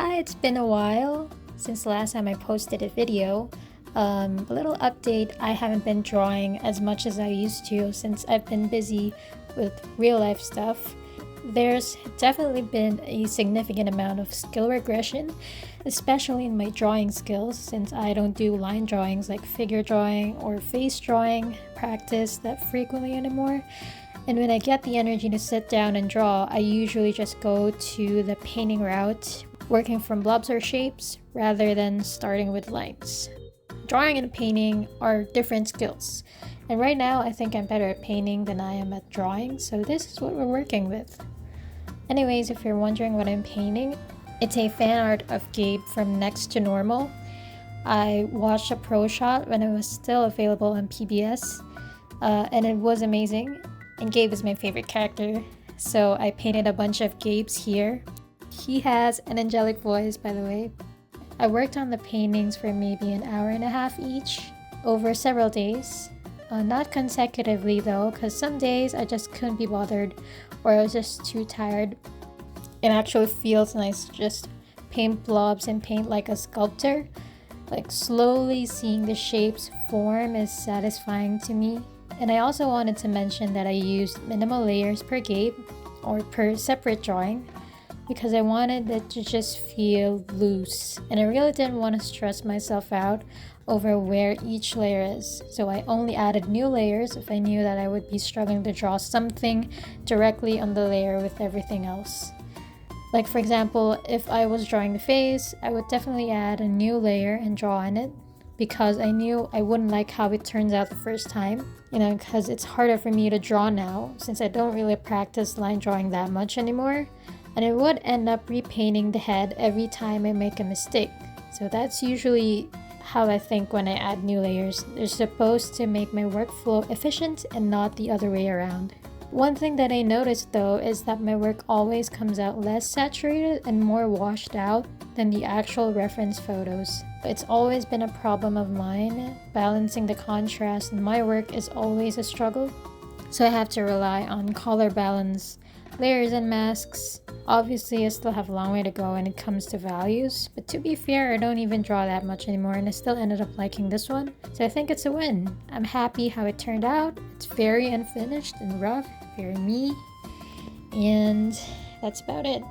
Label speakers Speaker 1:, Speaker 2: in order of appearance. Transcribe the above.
Speaker 1: Hi, it's been a while since the last time I posted a video. A little update, I haven't been drawing as much as I used to since I've been busy with real life stuff. There's definitely been a significant amount of skill regression, especially in my drawing skills since I don't do line drawings like figure drawing or face drawing practice that frequently anymore. And when I get the energy to sit down and draw, I usually just go to the painting route, working from blobs or shapes rather than starting with lines. Drawing and painting are different skills, and right now I think I'm better at painting than I am at drawing, so this is what we're working with. Anyways, if you're wondering what I'm painting, it's a fan art of Gabe from Next to Normal. I watched a pro shot when it was still available on PBS, and it was amazing, and Gabe is my favorite character, so I painted a bunch of Gabes here. He has an angelic voice, by the way. I worked on the paintings for maybe an hour and a half each over several days. Not consecutively though, because some days I just couldn't be bothered or I was just too tired. It actually feels nice to just paint blobs and paint like a sculptor. Like slowly seeing the shapes form is satisfying to me. And I also wanted to mention that I used minimal layers per Gabe or per separate drawing, because I wanted it to just feel loose and I really didn't want to stress myself out over where each layer is. So I only added new layers if I knew that I would be struggling to draw something directly on the layer with everything else. Like for example, if I was drawing the face, I would definitely add a new layer and draw on it, because I knew I wouldn't like how it turns out the first time, because it's harder for me to draw now since I don't really practice line drawing that much anymore. And it would end up repainting the head every time I make a mistake. So that's usually how I think when I add new layers. They're supposed to make my workflow efficient and not the other way around. One thing that I noticed though is that my work always comes out less saturated and more washed out than the actual reference photos. It's always been a problem of mine. Balancing the contrast in my work is always a struggle. So I have to rely on color balance, layers and masks. Obviously, I still have a long way to go when it comes to values, but to be fair, I don't even draw that much anymore and I still ended up liking this one, so I think it's a win. I'm happy how it turned out. It's very unfinished and rough, very me, and that's about it.